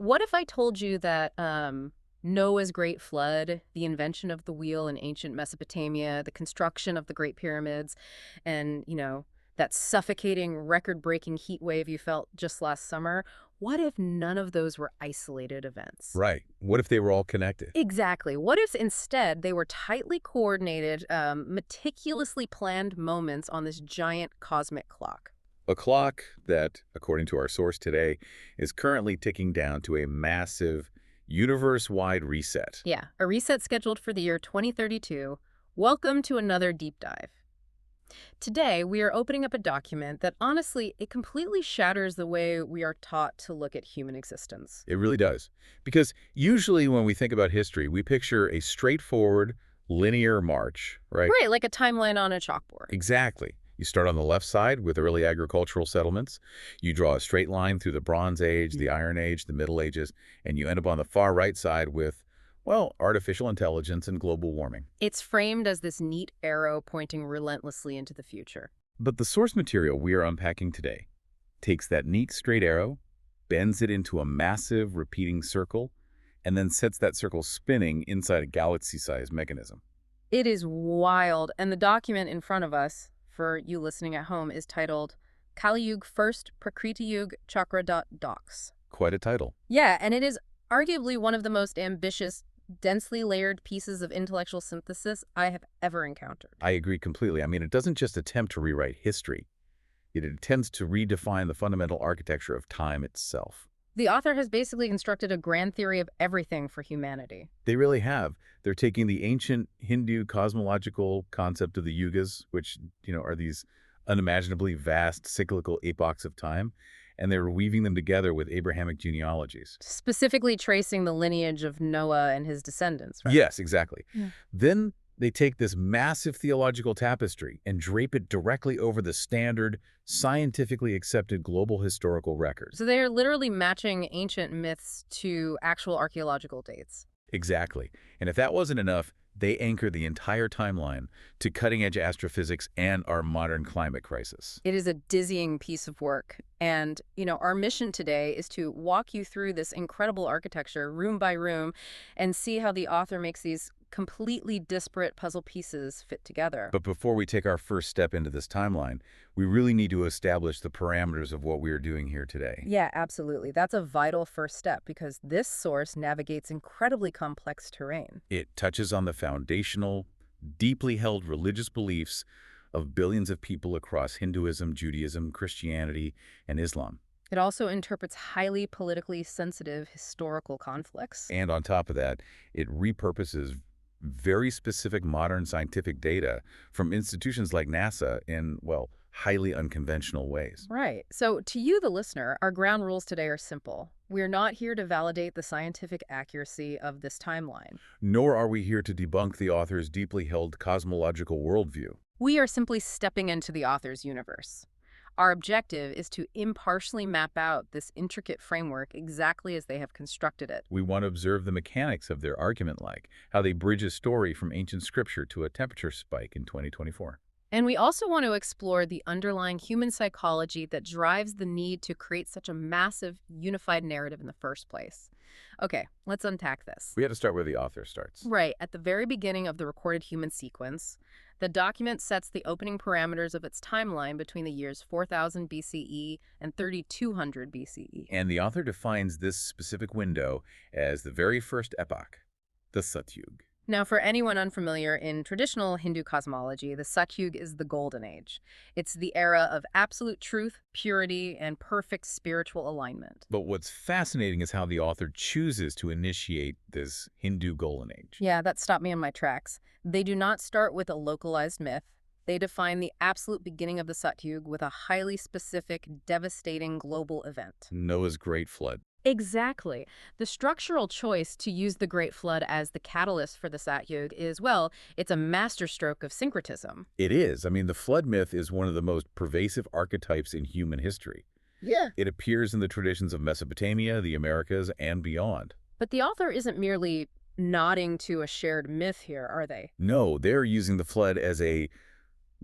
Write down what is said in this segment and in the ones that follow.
What if I told you that Noah's Great Flood, the invention of the wheel in ancient Mesopotamia, the construction of the Great Pyramids, and, that suffocating record-breaking heat wave you felt just last summer, what if none of those were isolated events? Right. What if they were all connected? Exactly. What if instead they were tightly coordinated, meticulously planned moments on this giant cosmic clock? A clock that, according to our source today, is currently ticking down to a massive, universe-wide reset. Yeah, a reset scheduled for the year 2032. Welcome to another deep dive. Today, we are opening up a document that honestly, it completely shatters the way we are taught to look at human existence. It really does. Because usually when we think about history, we picture a straightforward, linear march, right? Right, like a timeline on a chalkboard. Exactly. You start on the left side with early agricultural settlements. You draw a straight line through the Bronze Age, the Iron Age, the Middle Ages, and you end up on the far right side with, well, artificial intelligence and global warming. It's framed as this neat arrow pointing relentlessly into the future. But the source material we are unpacking today takes that neat straight arrow, bends it into a massive repeating circle, and then sets that circle spinning inside a galaxy-sized mechanism. It is wild, and the document in front of us, for you listening at home, is titled Kaliyug First Prakritiyug Chakra.docs. Quite a title. Yeah, and it is arguably one of the most ambitious, densely layered pieces of intellectual synthesis I have ever encountered. I agree completely. I mean, it doesn't just attempt to rewrite history. It attempts to redefine the fundamental architecture of time itself. The author has basically constructed a grand theory of everything for humanity. They really have. They're taking the ancient Hindu cosmological concept of the yugas, which, are these unimaginably vast cyclical epochs of time, and they're weaving them together with Abrahamic genealogies. Specifically tracing the lineage of Noah and his descendants, right? Yes, exactly. Yeah. Then they take this massive theological tapestry and drape it directly over the standard, scientifically accepted global historical records. So they are literally matching ancient myths to actual archaeological dates. Exactly. And if that wasn't enough, they anchor the entire timeline to cutting-edge astrophysics and our modern climate crisis. It is a dizzying piece of work. And, our mission today is to walk you through this incredible architecture, room by room, and see how the author makes these completely disparate puzzle pieces fit together. But before we take our first step into this timeline, we really need to establish the parameters of what we are doing here today. Yeah, absolutely. That's a vital first step because this source navigates incredibly complex terrain. It touches on the foundational, deeply held religious beliefs of billions of people across Hinduism, Judaism, Christianity, and Islam. It also interprets highly politically sensitive historical conflicts. And on top of that, it repurposes very specific modern scientific data from institutions like NASA in, well, highly unconventional ways. Right. So to you, the listener, our ground rules today are simple. We're not here to validate the scientific accuracy of this timeline. Nor are we here to debunk the author's deeply held cosmological worldview. We are simply stepping into the author's universe. Our objective is to impartially map out this intricate framework exactly as they have constructed it. We want to observe the mechanics of their argument, like how they bridge a story from ancient scripture to a temperature spike in 2024. And we also want to explore the underlying human psychology that drives the need to create such a massive, unified narrative in the first place. Okay, let's unpack this. We had to start where the author starts. Right, at the very beginning of the recorded human sequence, the document sets the opening parameters of its timeline between the years 4000 BCE and 3200 BCE. And the author defines this specific window as the very first epoch, the Satyug. Now, for anyone unfamiliar, in traditional Hindu cosmology, the Satyug is the golden age. It's the era of absolute truth, purity, and perfect spiritual alignment. But what's fascinating is how the author chooses to initiate this Hindu golden age. Yeah, that stopped me in my tracks. They do not start with a localized myth. They define the absolute beginning of the Satyug with a highly specific, devastating global event. Noah's Great Flood. Exactly. The structural choice to use the Great Flood as the catalyst for the Satyug is, well, it's a masterstroke of syncretism. It is. I mean, the flood myth is one of the most pervasive archetypes in human history. Yeah. It appears in the traditions of Mesopotamia, the Americas, and beyond. But the author isn't merely nodding to a shared myth here, are they? No, they're using the flood as a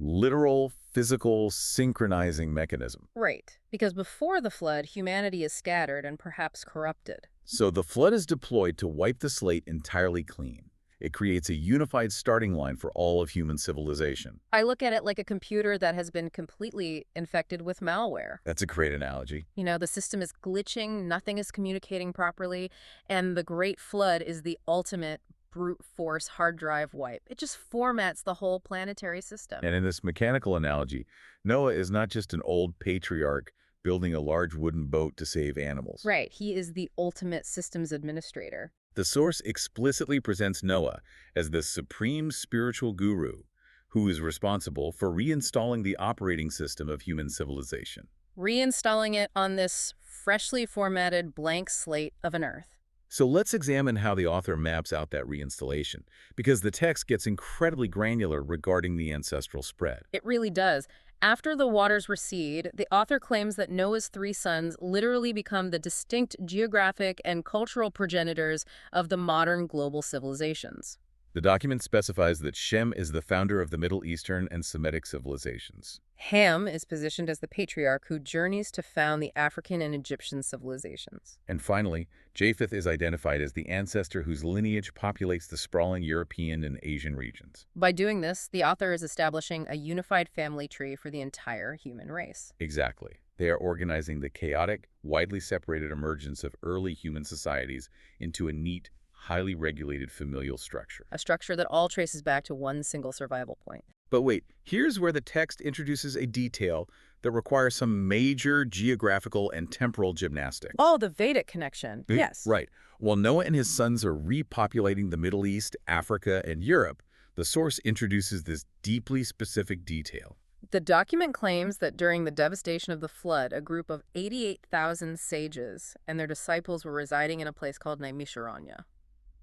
literal, physical, synchronizing mechanism. Right. Because before the flood, humanity is scattered and perhaps corrupted. So the flood is deployed to wipe the slate entirely clean. It creates a unified starting line for all of human civilization. I look at it like a computer that has been completely infected with malware. That's a great analogy. You know, the system is glitching, nothing is communicating properly, and the Great Flood is the ultimate brute force hard drive wipe. It just formats the whole planetary system. And in this mechanical analogy, Noah is not just an old patriarch building a large wooden boat to save animals. Right, he is the ultimate systems administrator. The source explicitly presents Noah as the supreme spiritual guru who is responsible for reinstalling the operating system of human civilization. Reinstalling it on this freshly formatted blank slate of an Earth. So let's examine how the author maps out that reinstallation, because the text gets incredibly granular regarding the ancestral spread. It really does. After the waters recede, the author claims that Noah's three sons literally become the distinct geographic and cultural progenitors of the modern global civilizations. The document specifies that Shem is the founder of the Middle Eastern and Semitic civilizations. Ham is positioned as the patriarch who journeys to found the African and Egyptian civilizations. And finally, Japheth is identified as the ancestor whose lineage populates the sprawling European and Asian regions. By doing this, the author is establishing a unified family tree for the entire human race. Exactly. They are organizing the chaotic, widely separated emergence of early human societies into a neat, highly regulated familial structure. A structure that all traces back to one single survival point. But wait, here's where the text introduces a detail that requires some major geographical and temporal gymnastics. Oh, the Vedic connection. Yes. Right. While Noah and his sons are repopulating the Middle East, Africa, and Europe, the source introduces this deeply specific detail. The document claims that during the devastation of the flood, a group of 88,000 sages and their disciples were residing in a place called Naimisharanya.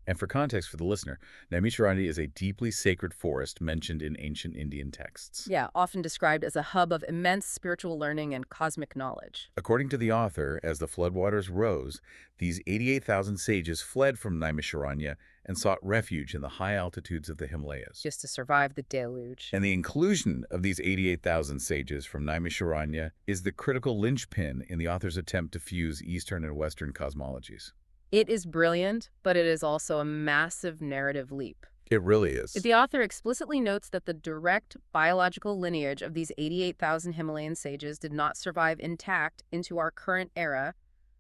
And for context for the listener, Naimisharanya is a deeply sacred forest mentioned in ancient Indian texts. Yeah, often described as a hub of immense spiritual learning and cosmic knowledge. According to the author, as the floodwaters rose, these 88,000 sages fled from Naimisharanya and sought refuge in the high altitudes of the Himalayas. Just to survive the deluge. And the inclusion of these 88,000 sages from Naimisharanya is the critical linchpin in the author's attempt to fuse Eastern and Western cosmologies. It is brilliant, but it is also a massive narrative leap. It really is. The author explicitly notes that the direct biological lineage of these 88,000 Himalayan sages did not survive intact into our current era,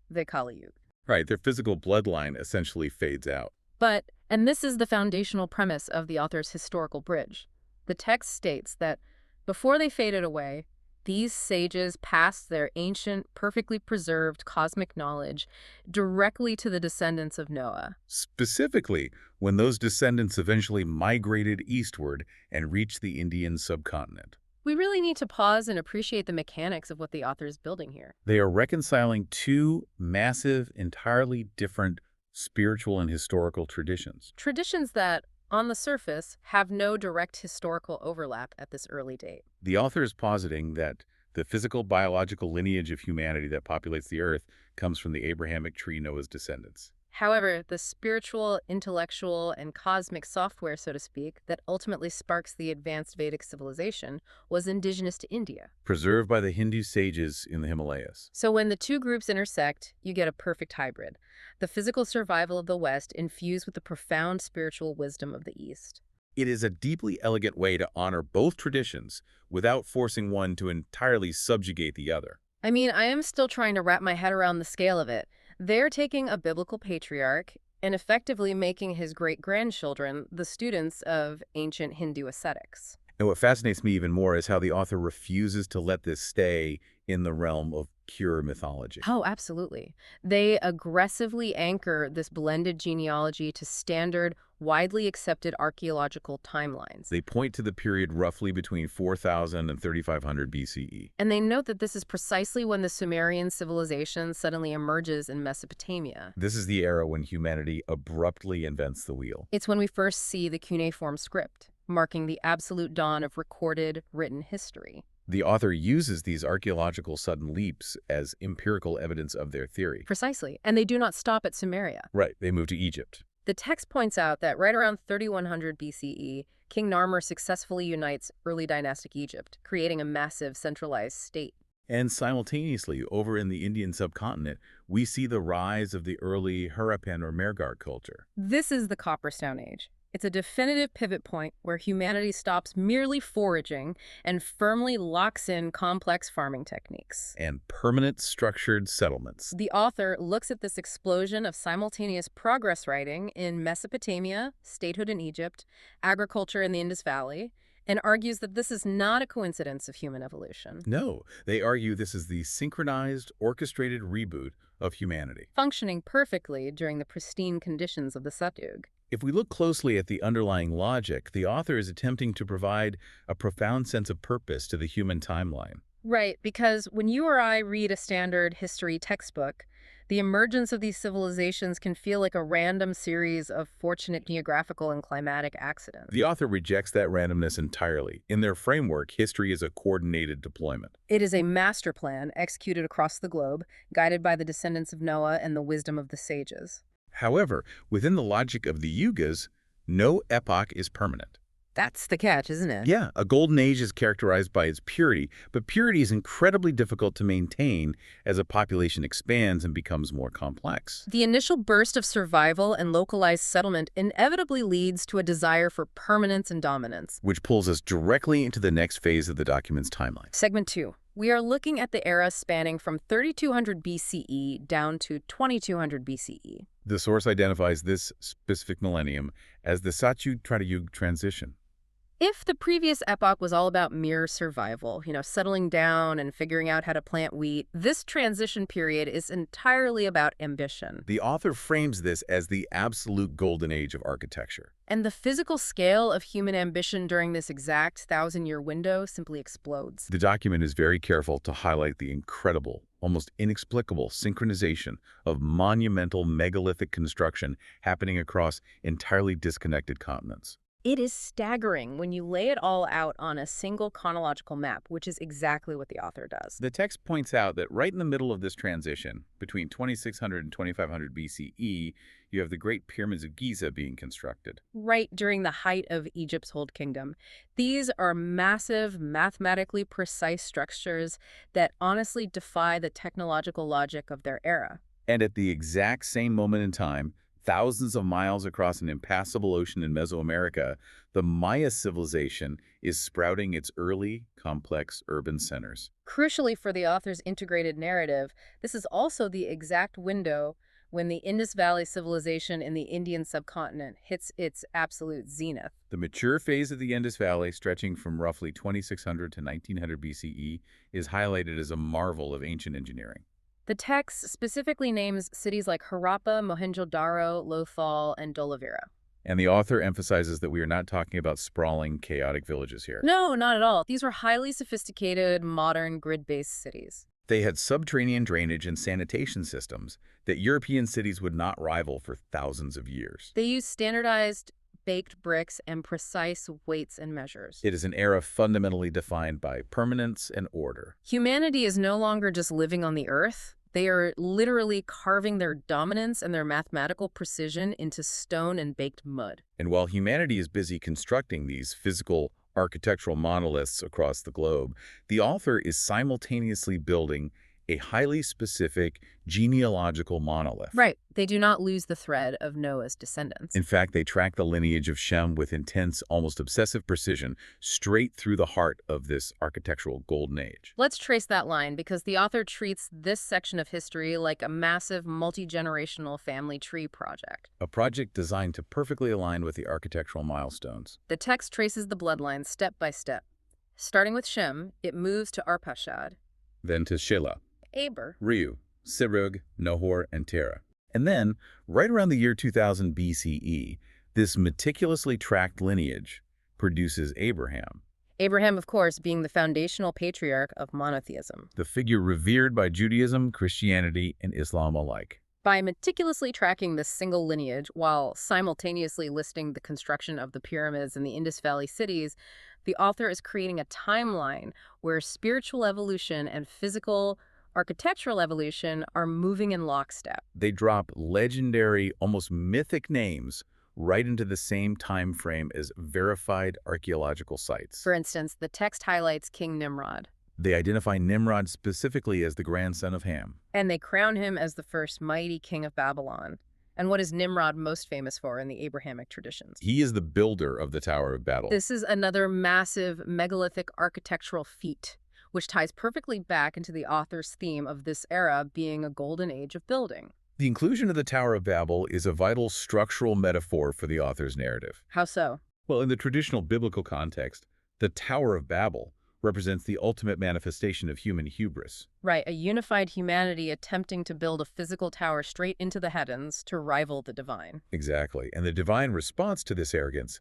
the Kaliyug. Right, their physical bloodline essentially fades out. But, and this is the foundational premise of the author's historical bridge, the text states that before they faded away, these sages passed their ancient, perfectly preserved cosmic knowledge directly to the descendants of Noah. Specifically, when those descendants eventually migrated eastward and reached the Indian subcontinent. We really need to pause and appreciate the mechanics of what the author is building here. They are reconciling two massive, entirely different spiritual and historical traditions. Traditions that, on the surface, have no direct historical overlap at this early date. The author is positing that the physical, biological lineage of humanity that populates the Earth comes from the Abrahamic tree Noah's descendants. However, the spiritual, intellectual, and cosmic software, so to speak, that ultimately sparks the advanced Vedic civilization was indigenous to India. Preserved by the Hindu sages in the Himalayas. So when the two groups intersect, you get a perfect hybrid. The physical survival of the West infused with the profound spiritual wisdom of the East. It is a deeply elegant way to honor both traditions without forcing one to entirely subjugate the other. I mean, I am still trying to wrap my head around the scale of it. They're taking a biblical patriarch and effectively making his great-grandchildren the students of ancient Hindu ascetics. And what fascinates me even more is how the author refuses to let this stay in the realm of pure mythology. Oh, absolutely. They aggressively anchor this blended genealogy to standard, widely accepted archaeological timelines. They point to the period roughly between 4000 and 3500 BCE. And they note that this is precisely when the Sumerian civilization suddenly emerges in Mesopotamia. This is the era when humanity abruptly invents the wheel. It's when we first see the cuneiform script, marking the absolute dawn of recorded, written history. The author uses these archaeological sudden leaps as empirical evidence of their theory. Precisely. And they do not stop at Sumeria. Right, they move to Egypt. The text points out that right around 3100 BCE, King Narmer successfully unites early dynastic Egypt, creating a massive centralized state. And simultaneously, over in the Indian subcontinent, we see the rise of the early Harappan or Mehrgarh culture. This is the Copper Stone Age. It's a definitive pivot point where humanity stops merely foraging and firmly locks in complex farming techniques. And permanent structured settlements. The author looks at this explosion of simultaneous progress writing in Mesopotamia, statehood in Egypt, agriculture in the Indus Valley, and argues that this is not a coincidence of human evolution. No, they argue this is the synchronized, orchestrated reboot of humanity. Functioning perfectly during the pristine conditions of the Satyug. If we look closely at the underlying logic, the author is attempting to provide a profound sense of purpose to the human timeline. Right, because when you or I read a standard history textbook, the emergence of these civilizations can feel like a random series of fortunate geographical and climatic accidents. The author rejects that randomness entirely. In their framework, history is a coordinated deployment. It is a master plan executed across the globe, guided by the descendants of Noah and the wisdom of the sages. However, within the logic of the Yugas, no epoch is permanent. That's the catch, isn't it? Yeah, a golden age is characterized by its purity, but purity is incredibly difficult to maintain as a population expands and becomes more complex. The initial burst of survival and localized settlement inevitably leads to a desire for permanence and dominance. Which pulls us directly into the next phase of the document's timeline. Segment 2. We are looking at the era spanning from 3200 BCE down to 2200 BCE. The source identifies this specific millennium as the Satyug-Kaliyug transition. If the previous epoch was all about mere survival, settling down and figuring out how to plant wheat, this transition period is entirely about ambition. The author frames this as the absolute golden age of architecture. And the physical scale of human ambition during this exact 1,000-year window simply explodes. The document is very careful to highlight the incredible, almost inexplicable synchronization of monumental megalithic construction happening across entirely disconnected continents. It is staggering when you lay it all out on a single chronological map, which is exactly what the author does. The text points out that right in the middle of this transition, between 2600 and 2500 BCE, you have the Great Pyramids of Giza being constructed. Right during the height of Egypt's Old Kingdom. These are massive, mathematically precise structures that honestly defy the technological logic of their era. And at the exact same moment in time, thousands of miles across an impassable ocean in Mesoamerica, the Maya civilization is sprouting its early, complex urban centers. Crucially for the author's integrated narrative, this is also the exact window when the Indus Valley civilization in the Indian subcontinent hits its absolute zenith. The mature phase of the Indus Valley, stretching from roughly 2600 to 1900 BCE, is highlighted as a marvel of ancient engineering. The text specifically names cities like Harappa, Mohenjo-Daro, Lothal, and Dholavira. And the author emphasizes that we are not talking about sprawling, chaotic villages here. No, not at all. These were highly sophisticated, modern, grid-based cities. They had subterranean drainage and sanitation systems that European cities would not rival for thousands of years. They used standardized baked bricks and precise weights and measures. It is an era fundamentally defined by permanence and order. Humanity is no longer just living on the earth. They are literally carving their dominance and their mathematical precision into stone and baked mud. And while humanity is busy constructing these physical architectural monoliths across the globe, the author is simultaneously building a highly specific genealogical monolith. Right. They do not lose the thread of Noah's descendants. In fact, they track the lineage of Shem with intense, almost obsessive precision, straight through the heart of this architectural golden age. Let's trace that line because the author treats this section of history like a massive multi-generational family tree project. A project designed to perfectly align with the architectural milestones. The text traces the bloodline step by step. Starting with Shem, it moves to Arpachshad, Then to Shelah, Eber, Reu, Serug, Nahor, and Terah. And then, right around the year 2000 BCE, this meticulously tracked lineage produces Abraham, Abraham, of course, being the foundational patriarch of monotheism. the figure revered by Judaism, Christianity, and Islam alike. By meticulously tracking this single lineage while simultaneously listing the construction of the pyramids and the Indus Valley cities, the author is creating a timeline where spiritual evolution and physical architectural evolution are moving in lockstep. They drop legendary, almost mythic names right into the same time frame as verified archaeological sites. For instance, the text highlights King Nimrod. They identify Nimrod specifically as the grandson of Ham. And they crown him as the first mighty king of Babylon. And what is Nimrod most famous for in the Abrahamic traditions? He is the builder of the Tower of Babel. This is another massive megalithic architectural feat, which ties perfectly back into the author's theme of this era being a golden age of building. The inclusion of the Tower of Babel is a vital structural metaphor for the author's narrative. How so? Well, in the traditional biblical context, the Tower of Babel represents the ultimate manifestation of human hubris. Right, a unified humanity attempting to build a physical tower straight into the heavens to rival the divine. Exactly. And the divine response to this arrogance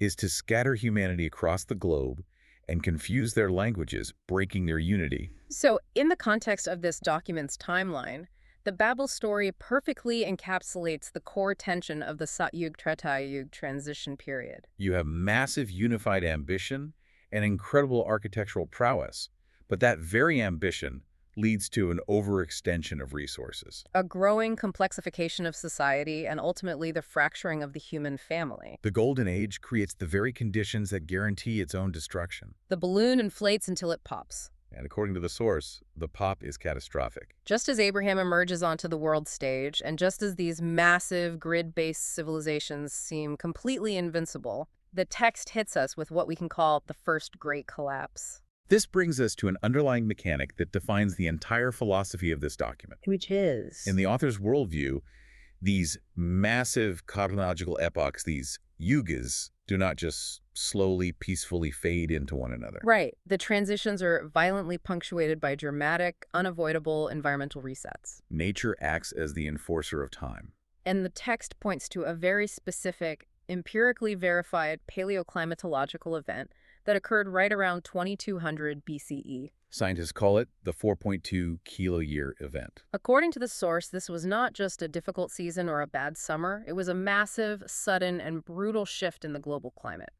is to scatter humanity across the globe and confuse their languages, breaking their unity. So, in the context of this document's timeline, the Babel story perfectly encapsulates the core tension of the Satyug-Tretayug transition period. You have massive unified ambition and incredible architectural prowess, but that very ambition leads to an overextension of resources. A growing complexification of society and ultimately the fracturing of the human family. The Golden Age creates the very conditions that guarantee its own destruction. The balloon inflates until it pops. And according to the source, the pop is catastrophic. Just as Abraham emerges onto the world stage, and just as these massive grid-based civilizations seem completely invincible, the text hits us with what we can call the first great collapse. This brings us to an underlying mechanic that defines the entire philosophy of this document. Which is? In the author's worldview, these massive chronological epochs, these yugas, do not just slowly, peacefully fade into one another. Right. The transitions are violently punctuated by dramatic, unavoidable environmental resets. Nature acts as the enforcer of time. And the text points to a very specific, empirically verified paleoclimatological event that occurred right around 2200 BCE. Scientists call it the 4.2 kiloyear event. According to the source, this was not just a difficult season or a bad summer. It was a massive, sudden, and brutal shift in the global climate.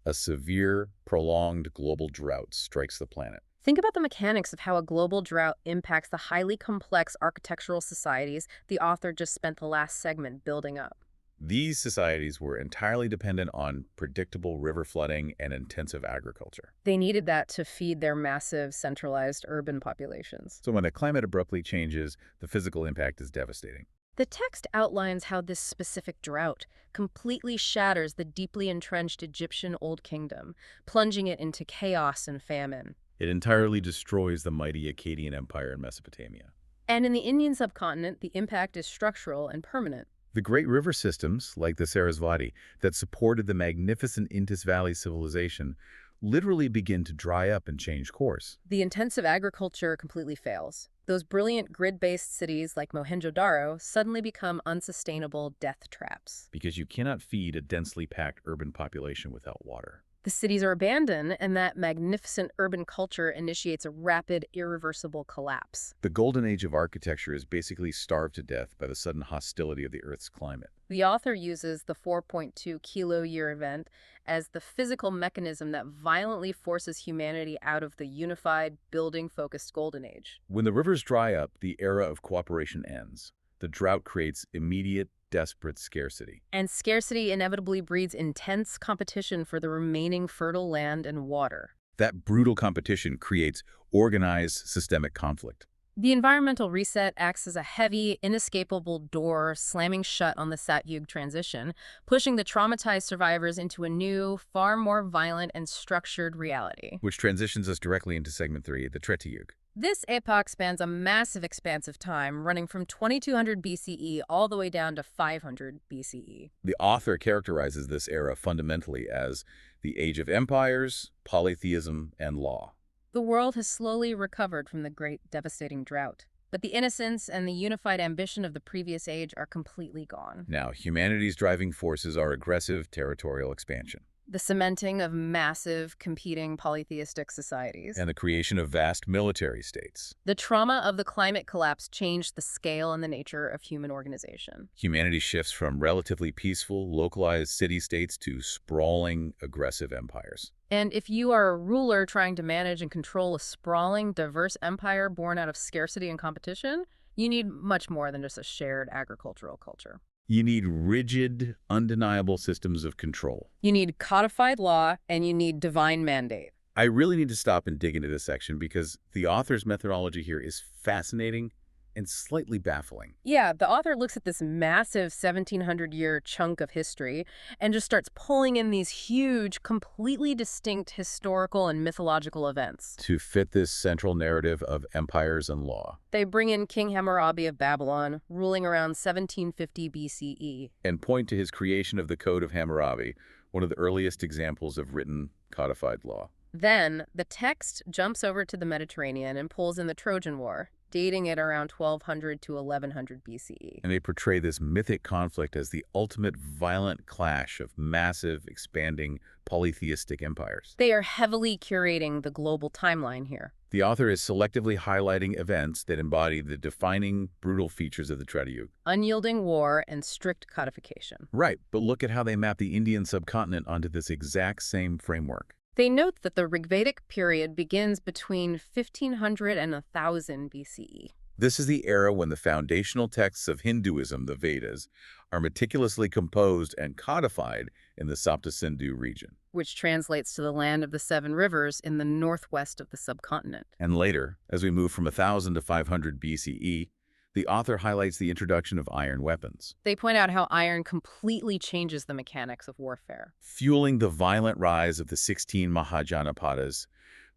A severe, prolonged global drought strikes the planet. Think about the mechanics of how a global drought impacts the highly complex architectural societies the author just spent the last segment building up. These societies were entirely dependent on predictable river flooding and intensive agriculture. They needed that to feed their massive, centralized urban populations. So when the climate abruptly changes, the physical impact is devastating. The text outlines how this specific drought completely shatters the deeply entrenched Egyptian Old Kingdom, plunging it into chaos and famine. It entirely destroys the mighty Akkadian Empire in Mesopotamia. And in the Indian subcontinent, the impact is structural and permanent. The great river systems, like the Sarasvati, that supported the magnificent Indus Valley civilization, literally begin to dry up and change course. The intensive agriculture completely fails. Those brilliant grid-based cities like Mohenjo-Daro suddenly become unsustainable death traps. Because you cannot feed a densely packed urban population without water. The cities are abandoned, and that magnificent urban culture initiates a rapid, irreversible collapse. The golden age of architecture is basically starved to death by the sudden hostility of the Earth's climate. The author uses the 4.2 kilo-year event as the physical mechanism that violently forces humanity out of the unified, building-focused golden age. When the rivers dry up, the era of cooperation ends. The drought creates immediate, desperate scarcity. And scarcity inevitably breeds intense competition for the remaining fertile land and water. That brutal competition creates organized systemic conflict. The environmental reset acts as a heavy, inescapable door slamming shut on the Satyug transition, pushing the traumatized survivors into a new, far more violent and structured reality. Which transitions us directly into segment 3, the Tretayug. This epoch spans a massive expanse of time, running from 2200 BCE all the way down to 500 BCE. The author characterizes this era fundamentally as the age of empires, polytheism, and law. The world has slowly recovered from the great devastating drought, but the innocence and the unified ambition of the previous age are completely gone. Now, humanity's driving forces are aggressive territorial expansion. The cementing of massive, competing polytheistic societies. And the creation of vast military states. The trauma of the climate collapse changed the scale and the nature of human organization. Humanity shifts from relatively peaceful, localized city-states to sprawling, aggressive empires. And if you are a ruler trying to manage and control a sprawling, diverse empire born out of scarcity and competition, you need much more than just a shared agricultural culture. You need rigid, undeniable systems of control. You need codified law, and you need divine mandate. I really need to stop and dig into this section because the author's methodology here is fascinating and slightly baffling. Yeah, the author looks at this massive 1700-year chunk of history and just starts pulling in these huge, completely distinct historical and mythological events. To fit this central narrative of empires and law, They bring in King Hammurabi of Babylon, ruling around 1750 BCE. and point to his creation of the Code of Hammurabi, one of the earliest examples of written codified law. Then, the text jumps over to the Mediterranean and pulls in the Trojan War, dating it around 1200 to 1100 BCE. And they portray this mythic conflict as the ultimate violent clash of massive, expanding, polytheistic empires. They are heavily curating the global timeline here. The author is selectively highlighting events that embody the defining, brutal features of the Kaliyug. Unyielding war and strict codification. Right, but look at how they map the Indian subcontinent onto this exact same framework. They note that the Rigvedic period begins between 1500 and 1000 BCE. This is the era when the foundational texts of Hinduism, the Vedas, are meticulously composed and codified in the Saptasindhu region. Which translates to the land of the seven rivers in the northwest of the subcontinent. And later, as we move from 1000 to 500 BCE, the author highlights the introduction of iron weapons, They point out how iron completely changes the mechanics of warfare. fueling the violent rise of the 16 Mahajanapadas,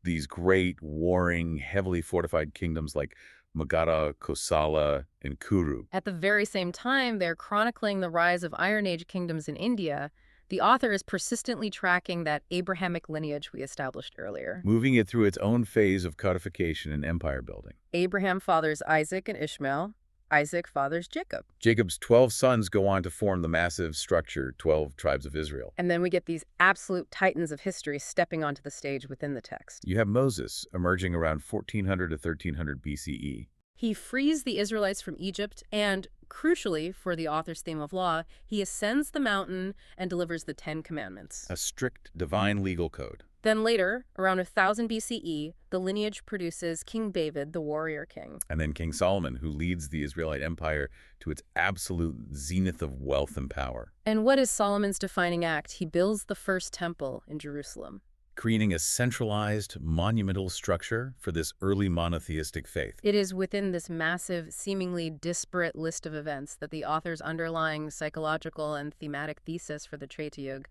these great, warring, heavily fortified kingdoms like Magadha, Kosala, and Kuru. At the very same time, they're chronicling the rise of Iron Age kingdoms in India. The author is persistently tracking that Abrahamic lineage we established earlier. Moving it through its own phase of codification and empire building. Abraham fathers Isaac and Ishmael. Isaac fathers Jacob. Jacob's 12 sons go on to form the massive structure, 12 tribes of Israel. And then we get these absolute titans of history stepping onto the stage within the text. You have Moses emerging around 1400 to 1300 BCE. He frees the Israelites from Egypt and, crucially for the author's theme of law, he ascends the mountain and delivers the Ten Commandments. A strict divine legal code. Then later, around 1000 BCE, the lineage produces King David, the warrior king. And then King Solomon, who leads the Israelite empire to its absolute zenith of wealth and power. And what is Solomon's defining act? He builds the first temple in Jerusalem, creating a centralized, monumental structure for this early monotheistic faith. It is within this massive, seemingly disparate list of events that the author's underlying psychological and thematic thesis for the Kaliyug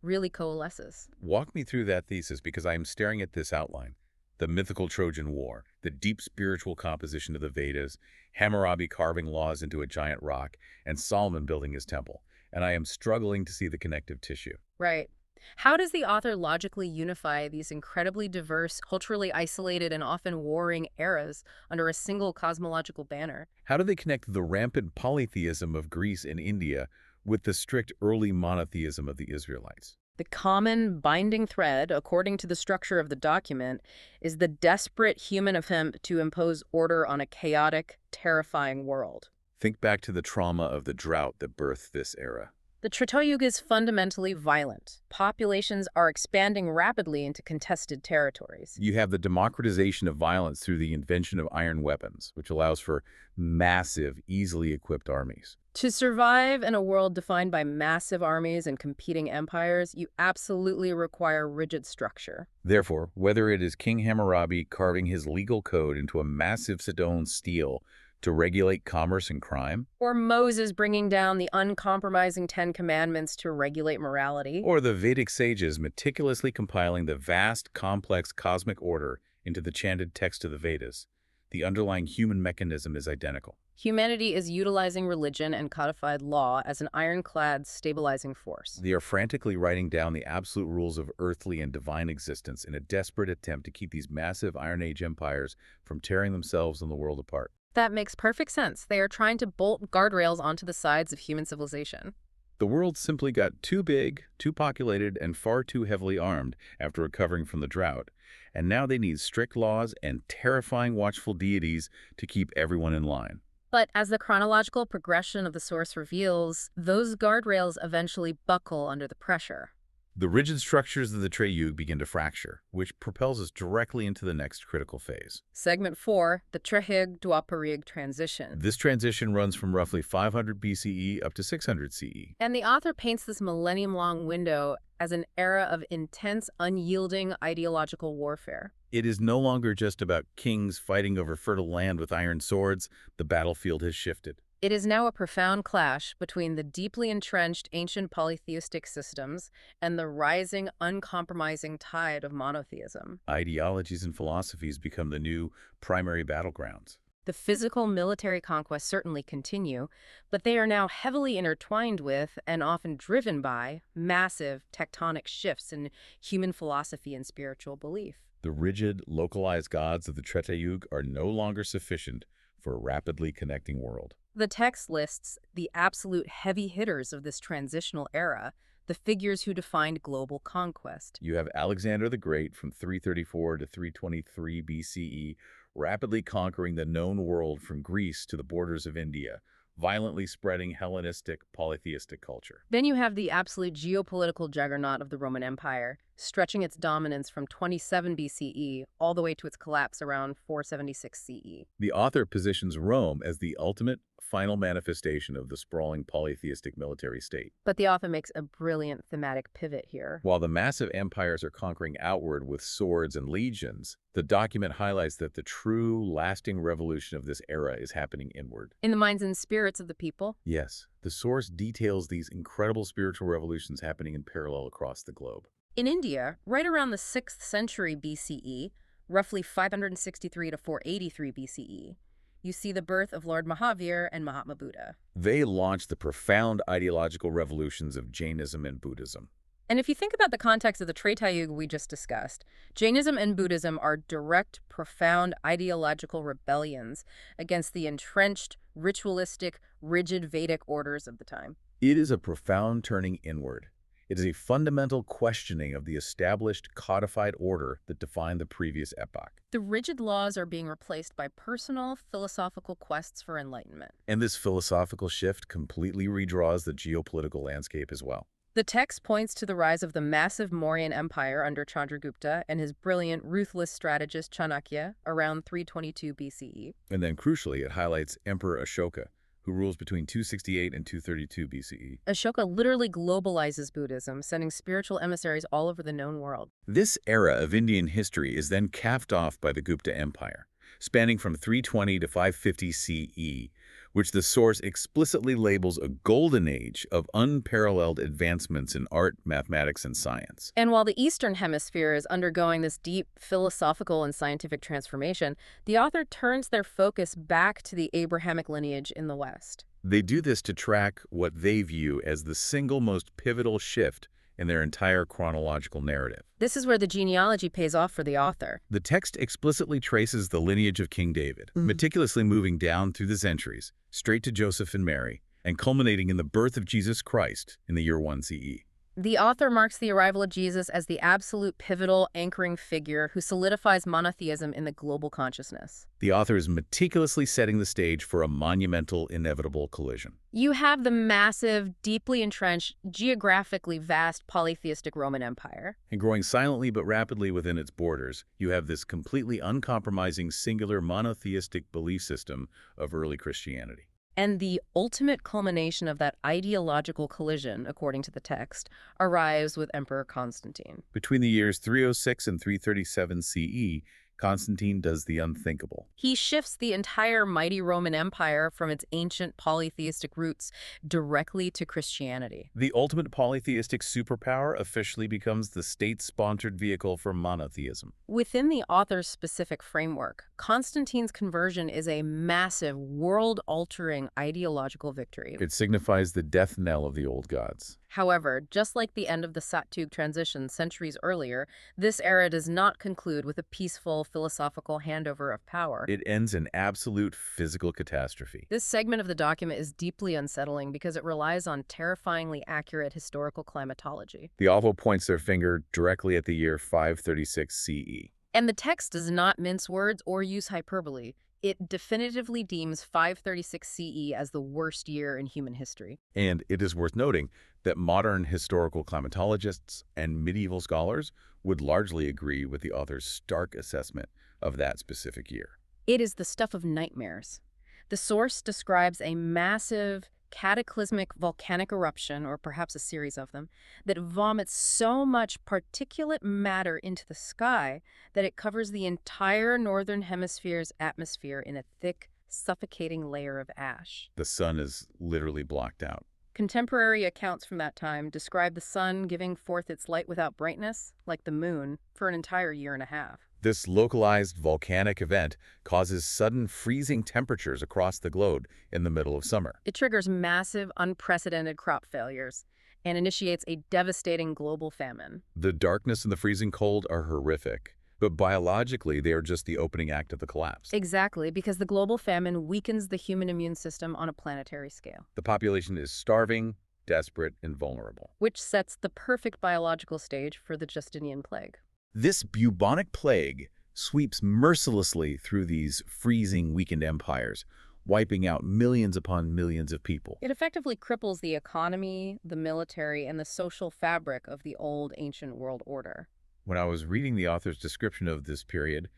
really coalesces. Walk me through that thesis because I am staring at this outline. The mythical Trojan War, the deep spiritual composition of the Vedas, Hammurabi carving laws into a giant rock, and Solomon building his temple. And I am struggling to see the connective tissue. Right. How does the author logically unify these incredibly diverse, culturally isolated, and often warring eras under a single cosmological banner? How do they connect the rampant polytheism of Greece and India with the strict early monotheism of the Israelites? The common binding thread, according to the structure of the document, is the desperate human attempt to impose order on a chaotic, terrifying world. Think back to the trauma of the drought that birthed this era. The Kaliyug is fundamentally violent. Populations are expanding rapidly into contested territories. You have the democratization of violence through the invention of iron weapons, which allows for massive, easily equipped armies. To survive in a world defined by massive armies and competing empires, you absolutely require rigid structure. Therefore, whether it is King Hammurabi carving his legal code into a massive stone stele to regulate commerce and crime, or Moses bringing down the uncompromising Ten Commandments to regulate morality, or the Vedic sages meticulously compiling the vast, complex cosmic order into the chanted text of the Vedas, the underlying human mechanism is identical. humanity is utilizing religion and codified law as an ironclad stabilizing force. They are frantically writing down the absolute rules of earthly and divine existence in a desperate attempt to keep these massive Iron Age empires from tearing themselves and the world apart. That makes perfect sense. They are trying to bolt guardrails onto the sides of human civilization. The world simply got too big, too populated, and far too heavily armed after recovering from the drought. And now they need strict laws and terrifying watchful deities to keep everyone in line. But as the chronological progression of the source reveals, those guardrails eventually buckle under the pressure. The rigid structures of the Kaliyug begin to fracture, which propels us directly into the next critical phase. Segment 4, the Kaliyug-Dwaparig transition. This transition runs from roughly 500 BCE up to 600 CE. And the author paints this millennium-long window as an era of intense, unyielding ideological warfare. It is no longer just about kings fighting over fertile land with iron swords. The battlefield has shifted. It is now a profound clash between the deeply entrenched ancient polytheistic systems and the rising, uncompromising tide of monotheism. Ideologies and philosophies become the new primary battlegrounds. The physical military conquests certainly continue, but they are now heavily intertwined with and often driven by massive tectonic shifts in human philosophy and spiritual belief. The rigid, localized gods of the Kaliyug are no longer sufficient for a rapidly connecting world. The text lists the absolute heavy hitters of this transitional era, the figures who defined global conquest. You have Alexander the Great from 334 to 323 BCE, rapidly conquering the known world from Greece to the borders of India, violently spreading Hellenistic polytheistic culture. Then you have the absolute geopolitical juggernaut of the Roman Empire, stretching its dominance from 27 BCE all the way to its collapse around 476 CE. The author positions Rome as the ultimate, final manifestation of the sprawling polytheistic military state. But the author makes a brilliant thematic pivot here. While the massive empires are conquering outward with swords and legions, the document highlights that the true, lasting revolution of this era is happening inward. In the minds and spirits of the people. Yes, the source details these incredible spiritual revolutions happening in parallel across the globe. In India, right around the 6th century BCE, roughly 563 to 483 BCE, you see the birth of Lord Mahavir and Mahatma Buddha. They launched the profound ideological revolutions of Jainism and Buddhism. And if you think about the context of the Treta Yuga we just discussed, Jainism and Buddhism are direct, profound ideological rebellions against the entrenched, ritualistic, rigid Vedic orders of the time. It is a profound turning inward. It is a fundamental questioning of the established codified order that defined the previous epoch. The rigid laws are being replaced by personal, philosophical quests for enlightenment. And this philosophical shift completely redraws the geopolitical landscape as well. The text points to the rise of the massive Mauryan Empire under Chandragupta and his brilliant, ruthless strategist Chanakya around 322 BCE. And then crucially, it highlights Emperor Ashoka, who rules between 268 and 232 BCE. Ashoka literally globalizes Buddhism, sending spiritual emissaries all over the known world. This era of Indian history is then capped off by the Gupta Empire, spanning from 320 to 550 CE, which the source explicitly labels a golden age of unparalleled advancements in art, mathematics, and science. And while the Eastern Hemisphere is undergoing this deep philosophical and scientific transformation, the author turns their focus back to the Abrahamic lineage in the West. They do this to track what they view as the single most pivotal shift in their entire chronological narrative. This is where the genealogy pays off for the author. The text explicitly traces the lineage of King David, meticulously moving down through the centuries, straight to Joseph and Mary, and culminating in the birth of Jesus Christ in the year 1 CE. The author marks the arrival of Jesus as the absolute pivotal anchoring figure who solidifies monotheism in the global consciousness. The author is meticulously setting the stage for a monumental, inevitable collision. You have the massive, deeply entrenched, geographically vast polytheistic Roman Empire. And growing silently but rapidly within its borders, you have this completely uncompromising, singular, monotheistic belief system of early Christianity. And the ultimate culmination of that ideological collision, according to the text, arrives with Emperor Constantine. Between the years 306 and 337 CE, Constantine does the unthinkable. He shifts the entire mighty Roman Empire from its ancient polytheistic roots directly to Christianity. The ultimate polytheistic superpower officially becomes the state-sponsored vehicle for monotheism. Within the author's specific framework, Constantine's conversion is a massive, world-altering ideological victory. It signifies the death knell of the old gods. However, just like the end of the Satyug transition centuries earlier, this era does not conclude with a peaceful, philosophical handover of power. It ends in absolute physical catastrophe. This segment of the document is deeply unsettling because it relies on terrifyingly accurate historical climatology. The author points their finger directly at the year 536 CE. And the text does not mince words or use hyperbole. It definitively deems 536 CE as the worst year in human history. And it is worth noting that modern historical climatologists and medieval scholars would largely agree with the author's stark assessment of that specific year. It is the stuff of nightmares. The source describes a massive, cataclysmic volcanic eruption, or perhaps a series of them, that vomits so much particulate matter into the sky that it covers the entire northern hemisphere's atmosphere in a thick, suffocating layer of ash. The sun is literally blocked out. Contemporary accounts from that time describe the sun giving forth its light without brightness, like the moon, for an entire year and a half. This localized volcanic event causes sudden freezing temperatures across the globe in the middle of summer. It triggers massive, unprecedented crop failures and initiates a devastating global famine. The darkness and the freezing cold are horrific, but biologically they are just the opening act of the collapse. Exactly, because the global famine weakens the human immune system on a planetary scale, The population is starving, desperate, and vulnerable. which sets the perfect biological stage for the Justinian plague. This bubonic plague sweeps mercilessly through these freezing, weakened empires, wiping out millions upon millions of people. It effectively cripples the economy, the military, and the social fabric of the old ancient world order. When I was reading the author's description of this period,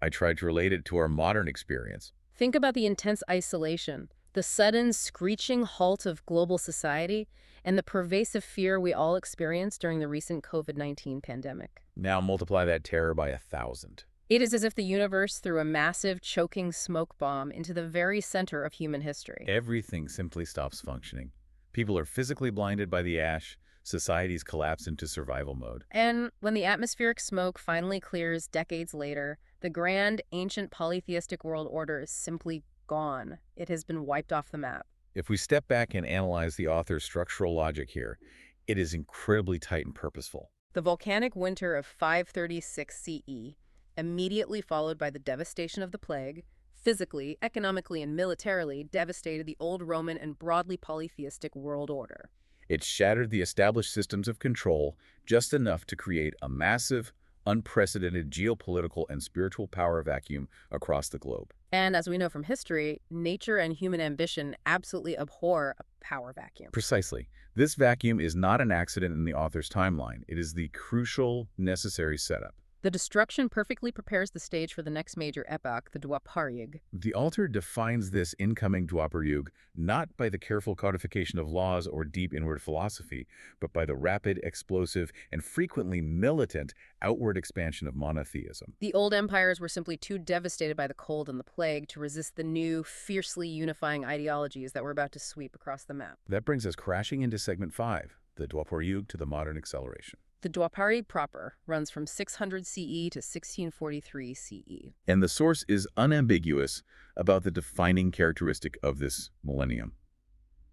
I tried to relate it to our modern experience. Think about the intense isolation, the sudden screeching halt of global society, and the pervasive fear we all experienced during the recent COVID-19 pandemic. Now multiply that terror by 1,000. It is as if the universe threw a massive, choking smoke bomb into the very center of human history. Everything simply stops functioning. People are physically blinded by the ash. Societies collapse into survival mode. And when the atmospheric smoke finally clears decades later, the grand, ancient polytheistic world order is simply gone. It has been wiped off the map. If we step back and analyze the author's structural logic here, it is incredibly tight and purposeful. The volcanic winter of 536 CE, immediately followed by the devastation of the plague, physically, economically, and militarily devastated the old Roman and broadly polytheistic world order. It shattered the established systems of control just enough to create a massive, unprecedented geopolitical and spiritual power vacuum across the globe. And as we know from history, nature and human ambition absolutely abhor a power vacuum. Precisely. This vacuum is not an accident in the author's timeline. It is the crucial, necessary setup. The destruction perfectly prepares the stage for the next major epoch, the Kaliyug. The author defines this incoming Kaliyug not by the careful codification of laws or deep inward philosophy, but by the rapid, explosive, and frequently militant outward expansion of monotheism. The old empires were simply too devastated by the cold and the plague to resist the new, fiercely unifying ideologies that were about to sweep across the map. That brings us crashing into segment 5, the Kaliyug to the modern acceleration. The Kaliyug proper runs from 600 CE to 1643 CE. And the source is unambiguous about the defining characteristic of this millennium.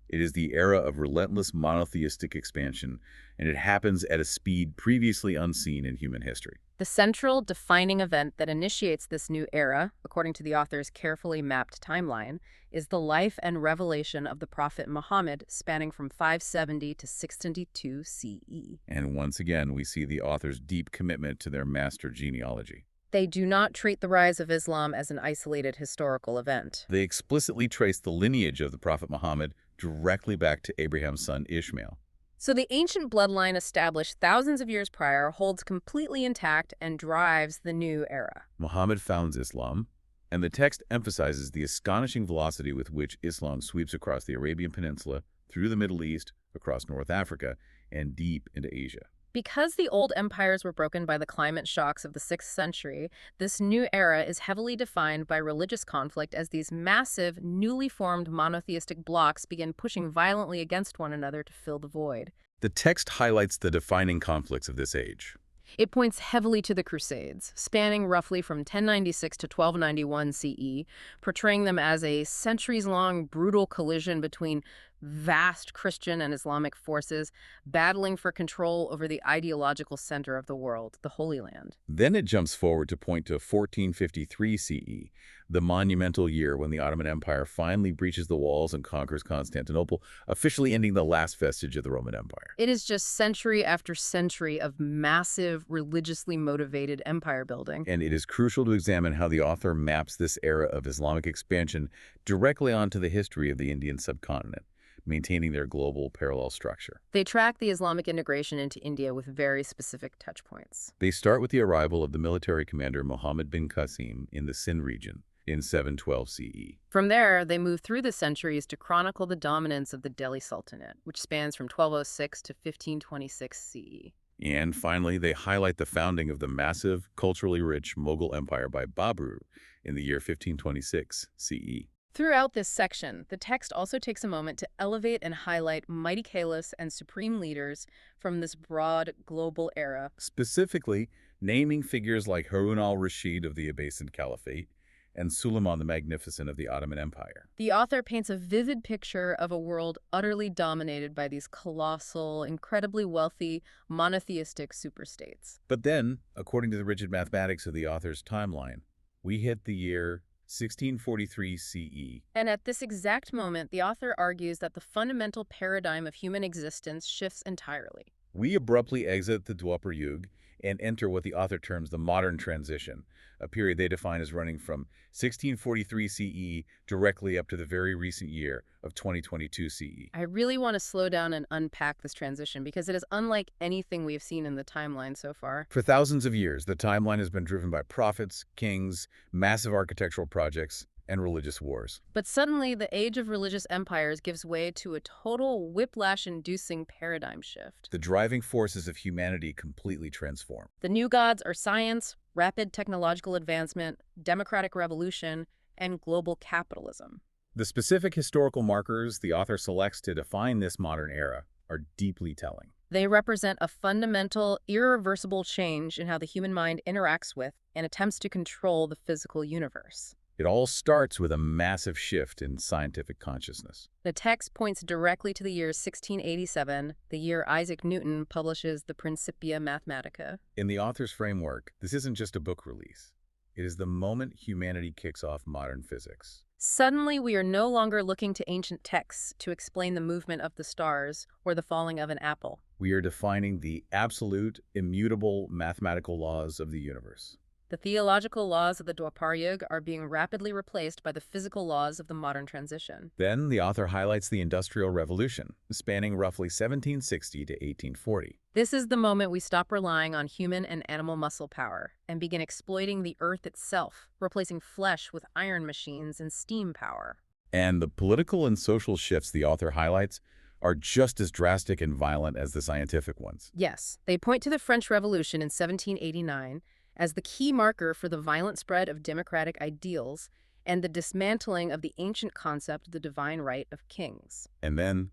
It is the era of relentless monotheistic expansion, and it happens at a speed previously unseen in human history. The central defining event that initiates this new era, according to the author's carefully mapped timeline, is the life and revelation of the Prophet Muhammad spanning from 570 to 672 CE. And once again, we see the author's deep commitment to their master genealogy. They do not treat the rise of Islam as an isolated historical event. They explicitly trace the lineage of the Prophet Muhammad directly back to Abraham's son Ishmael. So the ancient bloodline established thousands of years prior holds completely intact and drives the new era. Muhammad founds Islam, and the text emphasizes the astonishing velocity with which Islam sweeps across the Arabian Peninsula, through the Middle East, across North Africa, and deep into Asia. Because the old empires were broken by the climate shocks of the 6th century, this new era is heavily defined by religious conflict as these massive, newly formed monotheistic blocs begin pushing violently against one another to fill the void. The text highlights the defining conflicts of this age. It points heavily to the Crusades, spanning roughly from 1096 to 1291 CE, portraying them as a centuries-long brutal collision between vast Christian and Islamic forces battling for control over the ideological center of the world, the Holy Land. Then it jumps forward to point to 1453 CE, the monumental year when the Ottoman Empire finally breaches the walls and conquers Constantinople, officially ending the last vestige of the Roman Empire. It is just century after century of massive, religiously motivated empire building. And it is crucial to examine how the author maps this era of Islamic expansion directly onto the history of the Indian subcontinent, maintaining their global parallel structure. They track the Islamic integration into India with very specific touchpoints. They start with the arrival of the military commander Muhammad bin Qasim in the Sindh region, in 712 CE. From there, they move through the centuries to chronicle the dominance of the Delhi Sultanate, which spans from 1206 to 1526 CE. And finally, they highlight the founding of the massive, culturally rich Mughal Empire by Babur in the year 1526 CE. Throughout this section, the text also takes a moment to elevate and highlight mighty caliphs and supreme leaders from this broad global era. Specifically, naming figures like Harun al-Rashid of the Abbasid Caliphate and Suleiman the Magnificent of the Ottoman Empire. The author paints a vivid picture of a world utterly dominated by these colossal, incredibly wealthy, monotheistic superstates. But then, according to the rigid mathematics of the author's timeline, we hit the year 1643 CE. And at this exact moment, the author argues that the fundamental paradigm of human existence shifts entirely. We abruptly exit the Dwapar Yuga and enter what the author terms the modern transition, a period they define as running from 1643 CE directly up to the very recent year of 2022 CE. I really want to slow down and unpack this transition because it is unlike anything we've seen in the timeline so far. For thousands of years, the timeline has been driven by prophets, kings, massive architectural projects, and religious wars. But suddenly, the age of religious empires gives way to a total whiplash-inducing paradigm shift. The driving forces of humanity completely transform. The new gods are science, rapid technological advancement, democratic revolution, and global capitalism. The specific historical markers the author selects to define this modern era are deeply telling. They represent a fundamental, irreversible change in how the human mind interacts with and attempts to control the physical universe. It all starts with a massive shift in scientific consciousness. The text points directly to the year 1687, the year Isaac Newton publishes the Principia Mathematica. In the author's framework, this isn't just a book release. It is the moment humanity kicks off modern physics. Suddenly, we are no longer looking to ancient texts to explain the movement of the stars or the falling of an apple. We are defining the absolute, immutable mathematical laws of the universe. The theological laws of the Dwapar Yuga are being rapidly replaced by the physical laws of the modern transition. Then, the author highlights the Industrial Revolution, spanning roughly 1760 to 1840. This is the moment we stop relying on human and animal muscle power and begin exploiting the earth itself, replacing flesh with iron machines and steam power. And the political and social shifts the author highlights are just as drastic and violent as the scientific ones. Yes, they point to the French Revolution in 1789 as the key marker for the violent spread of democratic ideals and the dismantling of the ancient concept of the divine right of kings. And then,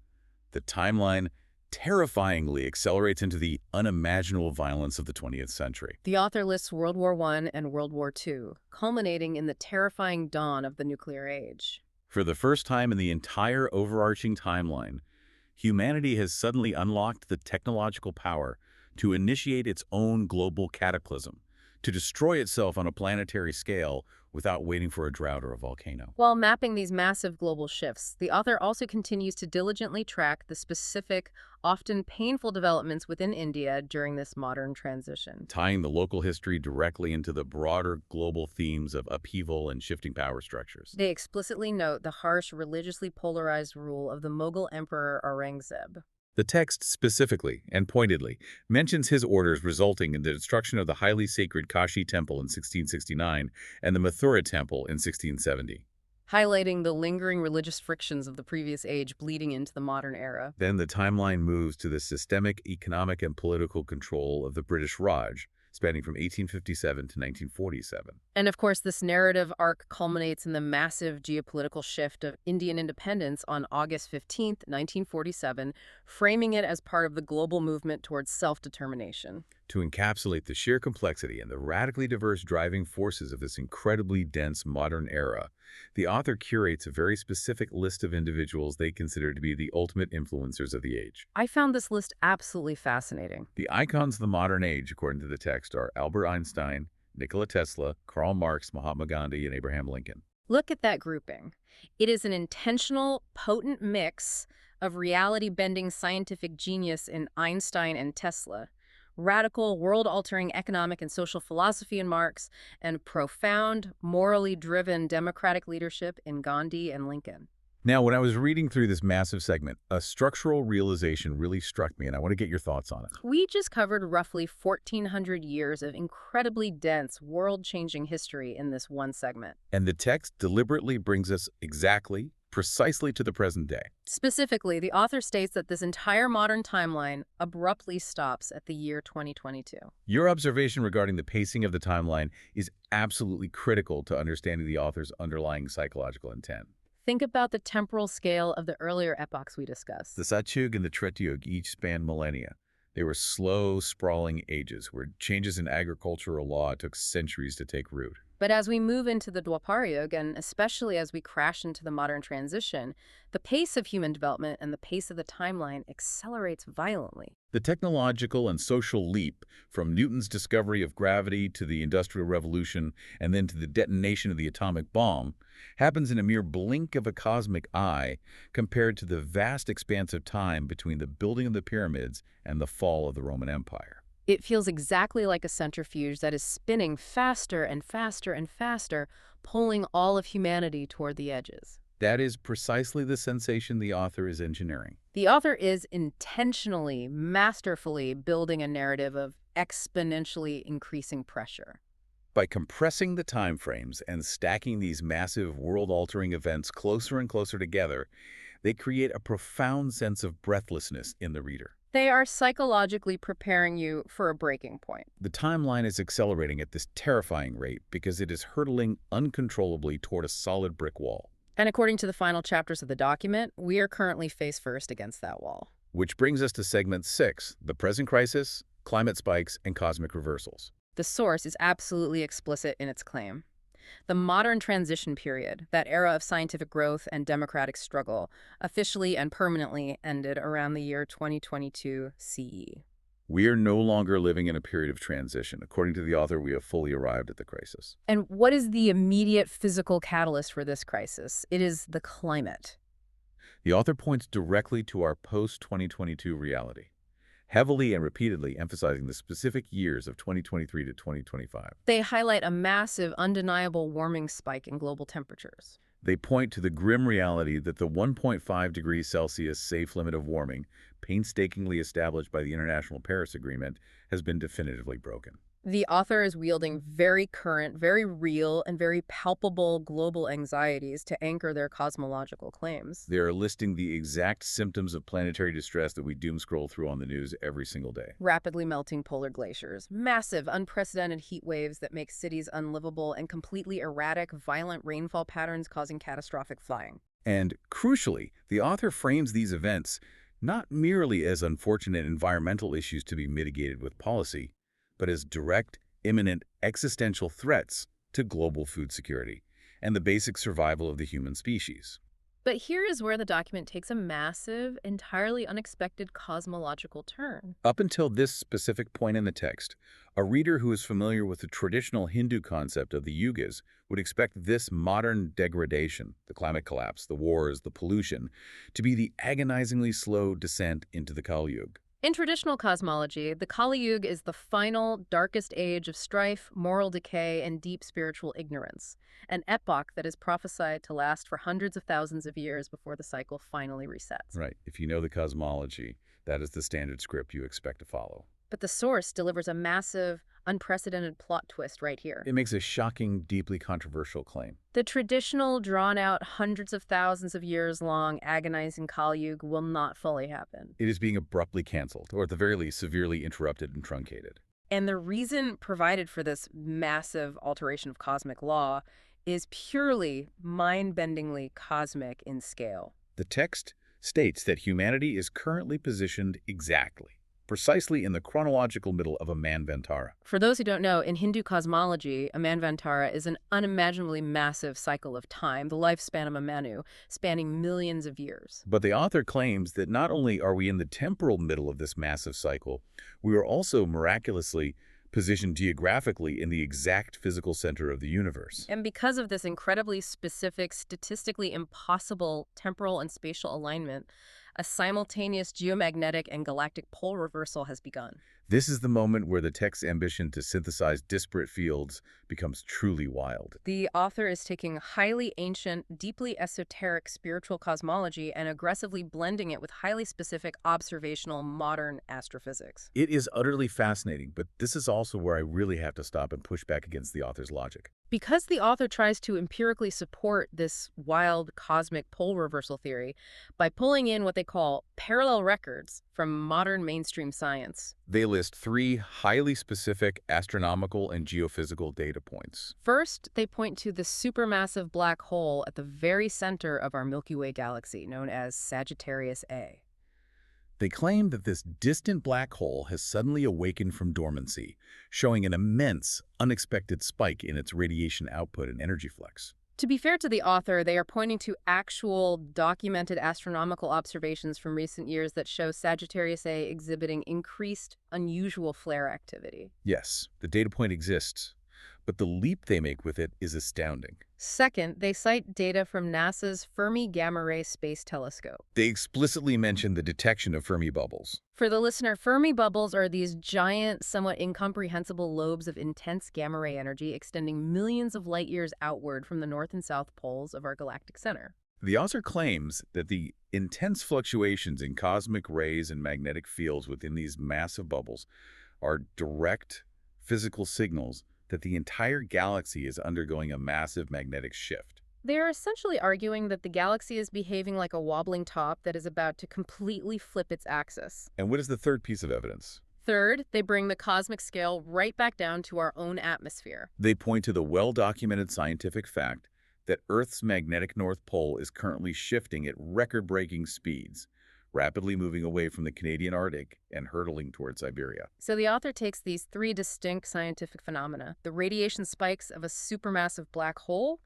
the timeline terrifyingly accelerates into the unimaginable violence of the 20th century. The author lists World War I and World War II, culminating in the terrifying dawn of the nuclear age. For the first time in the entire overarching timeline, humanity has suddenly unlocked the technological power to initiate its own global cataclysm, to destroy itself on a planetary scale without waiting for a drought or a volcano. While mapping these massive global shifts, the author also continues to diligently track the specific, often painful developments within India during this modern transition. Tying the local history directly into the broader global themes of upheaval and shifting power structures. They explicitly note the harsh, religiously polarized rule of the Mughal Emperor Aurangzeb. The text specifically and pointedly mentions his orders resulting in the destruction of the highly sacred Kashi Temple in 1669 and the Mathura Temple in 1670. Highlighting the lingering religious frictions of the previous age bleeding into the modern era. Then the timeline moves to the systemic economic and political control of the British Raj, spanning from 1857 to 1947. And of course, this narrative arc culminates in the massive geopolitical shift of Indian independence on August 15, 1947, framing it as part of the global movement towards self-determination. To encapsulate the sheer complexity and the radically diverse driving forces of this incredibly dense modern era, the author curates a very specific list of individuals they consider to be the ultimate influencers of the age. I found this list absolutely fascinating. The icons of the modern age, according to the text, are Albert Einstein, Nikola Tesla, Karl Marx, Mahatma Gandhi, and Abraham Lincoln. Look at that grouping. It is an intentional, potent mix of reality-bending scientific genius in Einstein and Tesla, radical, world-altering economic and social philosophy in Marx, and profound, morally driven democratic leadership in Gandhi and Lincoln. Now, when I was reading through this massive segment, a structural realization really struck me, and I want to get your thoughts on it. We just covered roughly 1,400 years of incredibly dense, world-changing history in this one segment. And the text deliberately brings us precisely to the present day. Specifically, the author states that this entire modern timeline abruptly stops at the year 2022. Your observation regarding the pacing of the timeline is absolutely critical to understanding the author's underlying psychological intent. Think about the temporal scale of the earlier epochs we discussed. The Satyug and the Tretyug each spanned millennia. They were slow, sprawling ages where changes in agricultural law took centuries to take root. But as we move into the Dwapara, and especially as we crash into the modern transition, the pace of human development and the pace of the timeline accelerates violently. The technological and social leap from Newton's discovery of gravity to the Industrial Revolution and then to the detonation of the atomic bomb happens in a mere blink of a cosmic eye compared to the vast expanse of time between the building of the pyramids and the fall of the Roman Empire. It feels exactly like a centrifuge that is spinning faster and faster and faster, pulling all of humanity toward the edges. That is precisely the sensation the author is engineering. The author is intentionally, masterfully building a narrative of exponentially increasing pressure. By compressing the time frames and stacking these massive world-altering events closer and closer together, they create a profound sense of breathlessness in the reader. They are psychologically preparing you for a breaking point. The timeline is accelerating at this terrifying rate because it is hurtling uncontrollably toward a solid brick wall. And according to the final chapters of the document, we are currently face first against that wall. Which brings us to segment 6, the present crisis, climate spikes, and cosmic reversals. The source is absolutely explicit in its claim. The modern transition period, that era of scientific growth and democratic struggle, officially and permanently ended around the year 2022 CE. We are no longer living in a period of transition. According to the author, we have fully arrived at the crisis. And what is the immediate physical catalyst for this crisis? It is the climate. The author points directly to our post-2022 reality, heavily and repeatedly emphasizing the specific years of 2023 to 2025. They highlight a massive, undeniable warming spike in global temperatures. They point to the grim reality that the 1.5 degrees Celsius safe limit of warming, painstakingly established by the International Paris Agreement, has been definitively broken. The author is wielding very current, very real, and very palpable global anxieties to anchor their cosmological claims. They are listing the exact symptoms of planetary distress that we doom scroll through on the news every single day. Rapidly melting polar glaciers, massive, unprecedented heat waves that make cities unlivable, and completely erratic, violent rainfall patterns causing catastrophic flooding. And crucially, the author frames these events not merely as unfortunate environmental issues to be mitigated with policy, but as direct, imminent, existential threats to global food security and the basic survival of the human species. But here is where the document takes a massive, entirely unexpected cosmological turn. Up until this specific point in the text, a reader who is familiar with the traditional Hindu concept of the yugas would expect this modern degradation, the climate collapse, the wars, the pollution, to be the agonizingly slow descent into the Kaliyug. In traditional cosmology, the Kaliyug is the final, darkest age of strife, moral decay, and deep spiritual ignorance, an epoch that is prophesied to last for hundreds of thousands of years before the cycle finally resets. Right. If you know the cosmology, that is the standard script you expect to follow. But the source delivers a massive, unprecedented plot twist right here. It makes a shocking, deeply controversial claim. The traditional, drawn-out, hundreds of thousands of years long, agonizing Kaliyug will not fully happen. It is being abruptly canceled, or at the very least, severely interrupted and truncated. And the reason provided for this massive alteration of cosmic law is purely mind-bendingly cosmic in scale. The text states that humanity is currently positioned precisely in the chronological middle of a manvantara. For those who don't know, in Hindu cosmology, a manvantara is an unimaginably massive cycle of time, the lifespan of a Manu, spanning millions of years. But the author claims that not only are we in the temporal middle of this massive cycle, we are also miraculously positioned geographically in the exact physical center of the universe. And because of this incredibly specific, statistically impossible temporal and spatial alignment, A simultaneous geomagnetic and galactic pole reversal has begun. This is the moment where the text's ambition to synthesize disparate fields becomes truly wild. The author is taking highly ancient, deeply esoteric spiritual cosmology and aggressively blending it with highly specific observational modern astrophysics. It is utterly fascinating, but this is also where I really have to stop and push back against the author's logic. Because the author tries to empirically support this wild cosmic pole reversal theory by pulling in what they call parallel records from modern mainstream science. They list three highly specific astronomical and geophysical data points. First, they point to the supermassive black hole at the very center of our Milky Way galaxy, known as Sagittarius A. They claim that this distant black hole has suddenly awakened from dormancy, showing an immense, unexpected spike in its radiation output and energy flux. To be fair to the author, they are pointing to actual documented astronomical observations from recent years that show Sagittarius A exhibiting increased, unusual flare activity. Yes, the data point exists, but the leap they make with it is astounding. Second, they cite data from NASA's Fermi Gamma Ray Space Telescope. They explicitly mention the detection of Fermi bubbles. For the listener, Fermi bubbles are these giant, somewhat incomprehensible lobes of intense gamma ray energy extending millions of light years outward from the north and south poles of our galactic center. The author claims that the intense fluctuations in cosmic rays and magnetic fields within these massive bubbles are direct physical signals that the entire galaxy is undergoing a massive magnetic shift. They are essentially arguing that the galaxy is behaving like a wobbling top that is about to completely flip its axis. And what is the third piece of evidence? Third, they bring the cosmic scale right back down to our own atmosphere. They point to the well-documented scientific fact that Earth's magnetic North Pole is currently shifting at record-breaking speeds, rapidly moving away from the Canadian Arctic and hurtling toward Siberia. So the author takes these three distinct scientific phenomena, the radiation spikes of a supermassive black hole,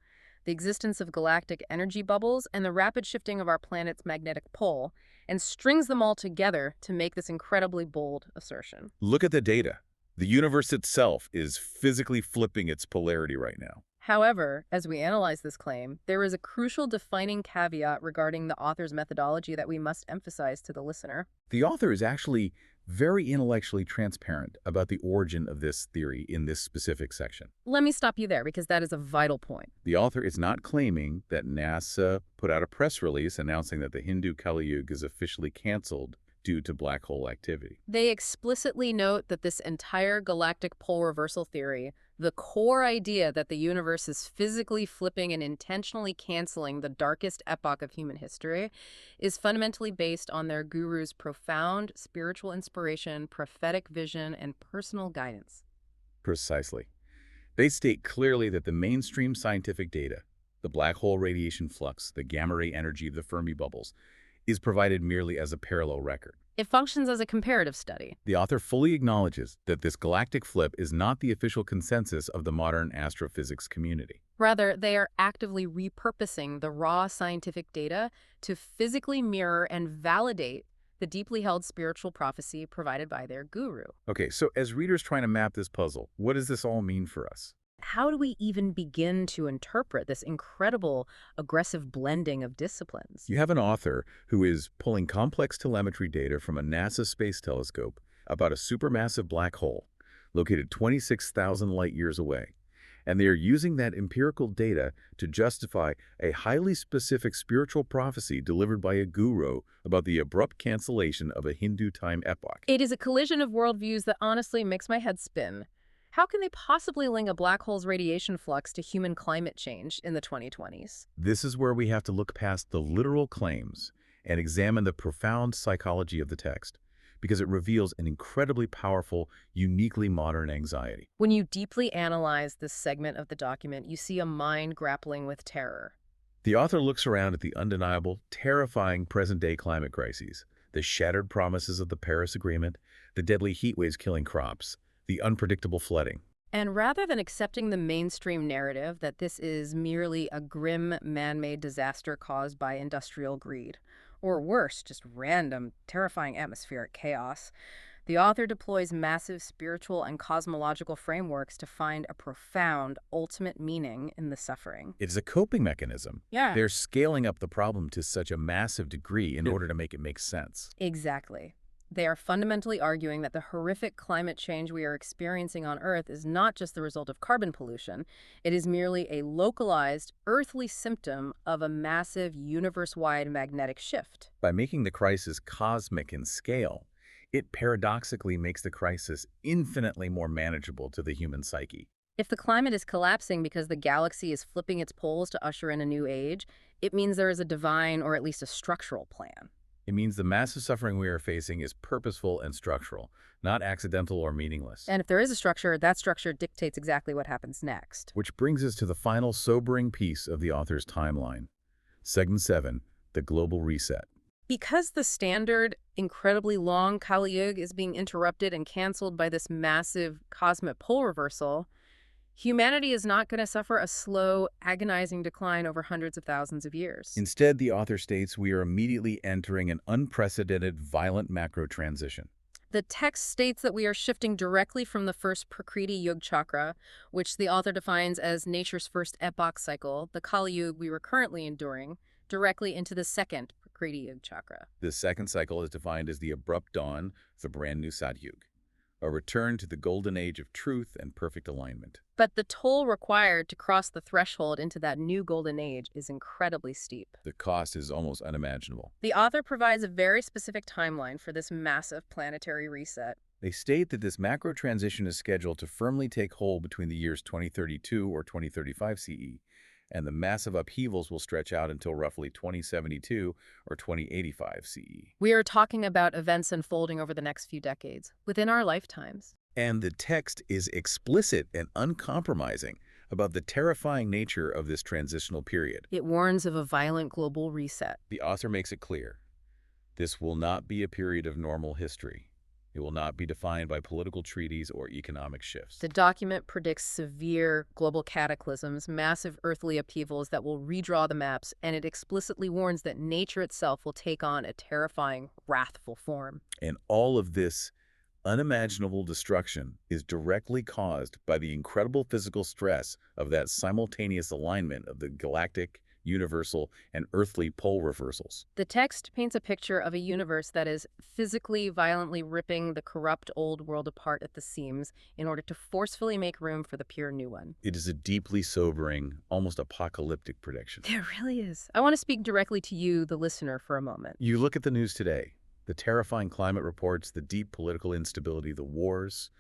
the existence of galactic energy bubbles, and the rapid shifting of our planet's magnetic pole, and strings them all together to make this incredibly bold assertion. Look at the data. The universe itself is physically flipping its polarity right now. However, as we analyze this claim, there is a crucial defining caveat regarding the author's methodology that we must emphasize to the listener. The author is actually very intellectually transparent about the origin of this theory in this specific section. Let me stop you there because that is a vital point. The author is not claiming that NASA put out a press release announcing that the Hindu Kaliyug is officially canceled due to black hole activity. They explicitly note that this entire galactic pole reversal theory, the core idea that the universe is physically flipping and intentionally canceling the darkest epoch of human history, is fundamentally based on their guru's profound spiritual inspiration, prophetic vision, and personal guidance. Precisely. They state clearly that the mainstream scientific data, the black hole radiation flux, the gamma ray energy of the Fermi bubbles, is provided merely as a parallel record. It functions as a comparative study. The author fully acknowledges that this galactic flip is not the official consensus of the modern astrophysics community. Rather, they are actively repurposing the raw scientific data to physically mirror and validate the deeply held spiritual prophecy provided by their guru. Okay, so as readers trying to map this puzzle, what does this all mean for us? How do we even begin to interpret this incredible, aggressive blending of disciplines? You have an author who is pulling complex telemetry data from a NASA space telescope about a supermassive black hole located 26,000 light years away. And they are using that empirical data to justify a highly specific spiritual prophecy delivered by a guru about the abrupt cancellation of a Hindu time epoch. It is a collision of worldviews that honestly makes my head spin. How can they possibly link a black hole's radiation flux to human climate change in the 2020s? This is where we have to look past the literal claims and examine the profound psychology of the text, because it reveals an incredibly powerful, uniquely modern anxiety. When you deeply analyze this segment of the document, you see a mind grappling with terror. The author looks around at the undeniable, terrifying present-day climate crises, the shattered promises of the Paris Agreement, the deadly heat waves killing crops, the unpredictable flooding. And rather than accepting the mainstream narrative that this is merely a grim, man-made disaster caused by industrial greed, or worse, just random, terrifying atmospheric chaos, The author deploys massive spiritual and cosmological frameworks to find a profound, ultimate meaning in the suffering. It's a coping mechanism. Yeah. They're scaling up the problem to such a massive degree in order to make it make sense. Exactly. They are fundamentally arguing that the horrific climate change we are experiencing on Earth is not just the result of carbon pollution. It is merely a localized, earthly symptom of a massive, universe-wide magnetic shift. By making the crisis cosmic in scale, it paradoxically makes the crisis infinitely more manageable to the human psyche. If the climate is collapsing because the galaxy is flipping its poles to usher in a new age, it means there is a divine or at least a structural plan. It means the massive suffering we are facing is purposeful and structural, not accidental or meaningless. And if there is a structure, that structure dictates exactly what happens next. Which brings us to the final sobering piece of the author's timeline. Segment 7, the global reset. Because the standard, incredibly long Kaliyug is being interrupted and canceled by this massive cosmic pole reversal, humanity is not going to suffer a slow, agonizing decline over hundreds of thousands of years. Instead, the author states we are immediately entering an unprecedented, violent macro transition. The text states that we are shifting directly from the first Prakriti Yug chakra, which the author defines as nature's first epoch cycle, the Kaliyug we were currently enduring, directly into the second Prakriti Yug chakra. This second cycle is defined as the abrupt dawn of the brand new Satyug, a return to the golden age of truth and perfect alignment. But the toll required to cross the threshold into that new golden age is incredibly steep. The cost is almost unimaginable. The author provides a very specific timeline for this massive planetary reset. They state that this macro transition is scheduled to firmly take hold between the years 2032 or 2035 CE, and the massive upheavals will stretch out until roughly 2072 or 2085 CE. We are talking about events unfolding over the next few decades, within our lifetimes. And the text is explicit and uncompromising about the terrifying nature of this transitional period. It warns of a violent global reset. The author makes it clear, this will not be a period of normal history. It will not be defined by political treaties or economic shifts. The document predicts severe global cataclysms, massive earthly upheavals that will redraw the maps, and it explicitly warns that nature itself will take on a terrifying, wrathful form. And all of this unimaginable destruction is directly caused by the incredible physical stress of that simultaneous alignment of the galactic, universal, and earthly pole reversals. The text paints a picture of a universe that is physically, violently ripping the corrupt old world apart at the seams in order to forcefully make room for the pure new one. It is a deeply sobering, almost apocalyptic prediction. There really is. I want to speak directly to you, the listener, for a moment. You look at the news today, the terrifying climate reports, the deep political instability, the wars,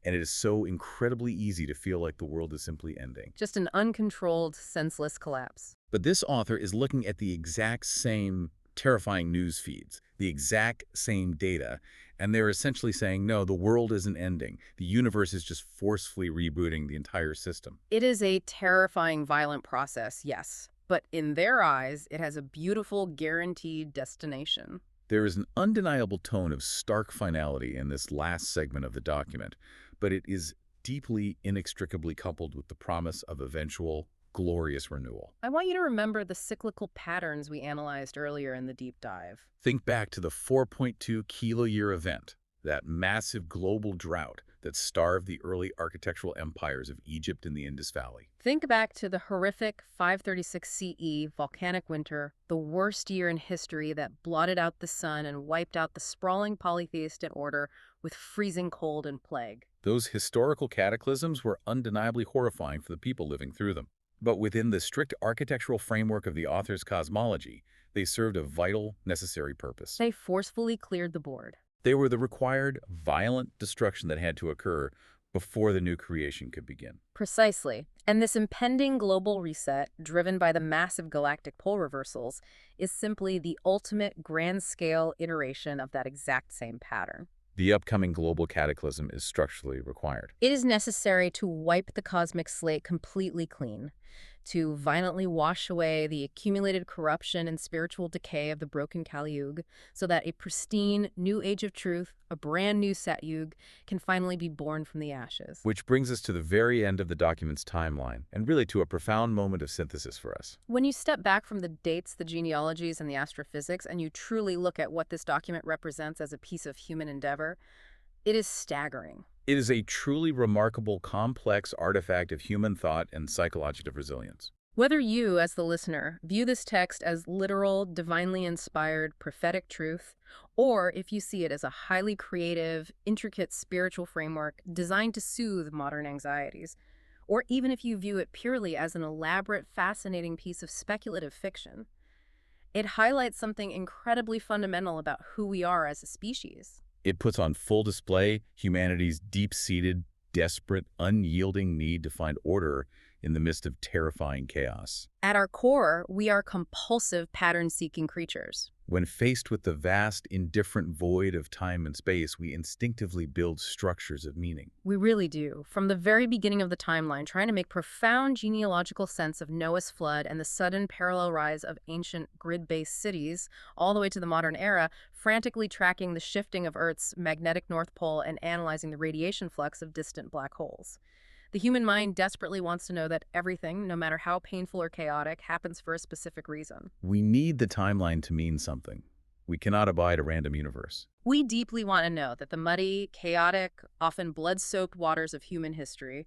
and it is so incredibly easy to feel like the world is simply ending. Just an uncontrolled, senseless collapse. But this author is looking at the exact same terrifying news feeds, the exact same data, and they're essentially saying, no, the world isn't ending. The universe is just forcefully rebooting the entire system. It is a terrifying, violent process, yes. But in their eyes, it has a beautiful, guaranteed destination. There is an undeniable tone of stark finality in this last segment of the document, but it is deeply, inextricably coupled with the promise of eventual, glorious renewal. I want you to remember the cyclical patterns we analyzed earlier in the deep dive. Think back to the 4.2 kilo-year event, that massive global drought that starved the early architectural empires of Egypt and the Indus Valley. Think back to the horrific 536 CE volcanic winter, the worst year in history that blotted out the sun and wiped out the sprawling polytheistic order with freezing cold and plague. Those historical cataclysms were undeniably horrifying for the people living through them. But within the strict architectural framework of the author's cosmology, they served a vital, necessary purpose. They forcefully cleared the board. They were the required, violent destruction that had to occur before the new creation could begin. Precisely. And this impending global reset, driven by the massive galactic pole reversals, is simply the ultimate grand-scale iteration of that exact same pattern. The upcoming global cataclysm is structurally required. It is necessary to wipe the cosmic slate completely clean, to violently wash away the accumulated corruption and spiritual decay of the broken Kaliyug, so that a pristine new age of truth, a brand new Satyug, can finally be born from the ashes. Which brings us to the very end of the document's timeline, and really to a profound moment of synthesis for us. When you step back from the dates, the genealogies, and the astrophysics, and you truly look at what this document represents as a piece of human endeavor, It is staggering. It is a truly remarkable, complex artifact of human thought and psychological resilience. Whether you, as the listener, view this text as literal, divinely inspired, prophetic truth, or if you see it as a highly creative, intricate spiritual framework designed to soothe modern anxieties, or even if you view it purely as an elaborate, fascinating piece of speculative fiction, it highlights something incredibly fundamental about who we are as a species. It puts on full display humanity's deep-seated, desperate, unyielding need to find order in the midst of terrifying chaos. At our core, we are compulsive, pattern-seeking creatures. When faced with the vast, indifferent void of time and space, we instinctively build structures of meaning. We really do. From the very beginning of the timeline, trying to make profound genealogical sense of Noah's flood and the sudden parallel rise of ancient grid-based cities, all the way to the modern era, frantically tracking the shifting of Earth's magnetic North Pole and analyzing the radiation flux of distant black holes. The human mind desperately wants to know that everything, no matter how painful or chaotic, happens for a specific reason. We need the timeline to mean something. We cannot abide a random universe. We deeply want to know that the muddy, chaotic, often blood-soaked waters of human history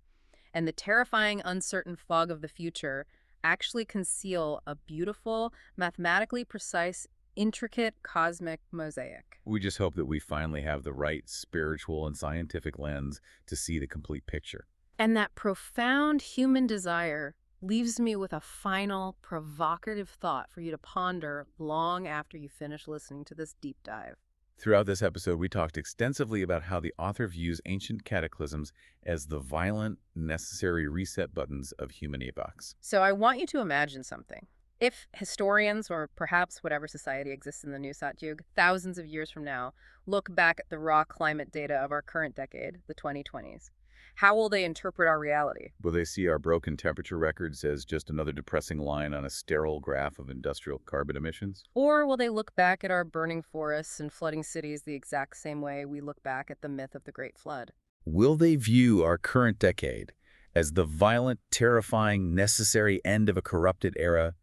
and the terrifying, uncertain fog of the future actually conceal a beautiful, mathematically precise, intricate cosmic mosaic. We just hope that we finally have the right spiritual and scientific lens to see the complete picture. And that profound human desire leaves me with a final, provocative thought for you to ponder long after you finish listening to this deep dive. Throughout this episode, we talked extensively about how the author views ancient cataclysms as the violent, necessary reset buttons of human epochs. So I want you to imagine something. If historians, or perhaps whatever society exists in the new Satyug, thousands of years from now, look back at the raw climate data of our current decade, the 2020s, how will they interpret our reality? Will they see our broken temperature records as just another depressing line on a sterile graph of industrial carbon emissions? Or will they look back at our burning forests and flooding cities the exact same way we look back at the myth of the Great Flood? Will they view our current decade as the violent, terrifying, necessary end of a corrupted era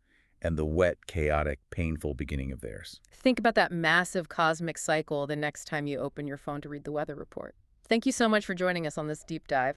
and the wet, chaotic, painful beginning of theirs? Think about that massive cosmic cycle the next time you open your phone to read the weather report. Thank you so much for joining us on this deep dive.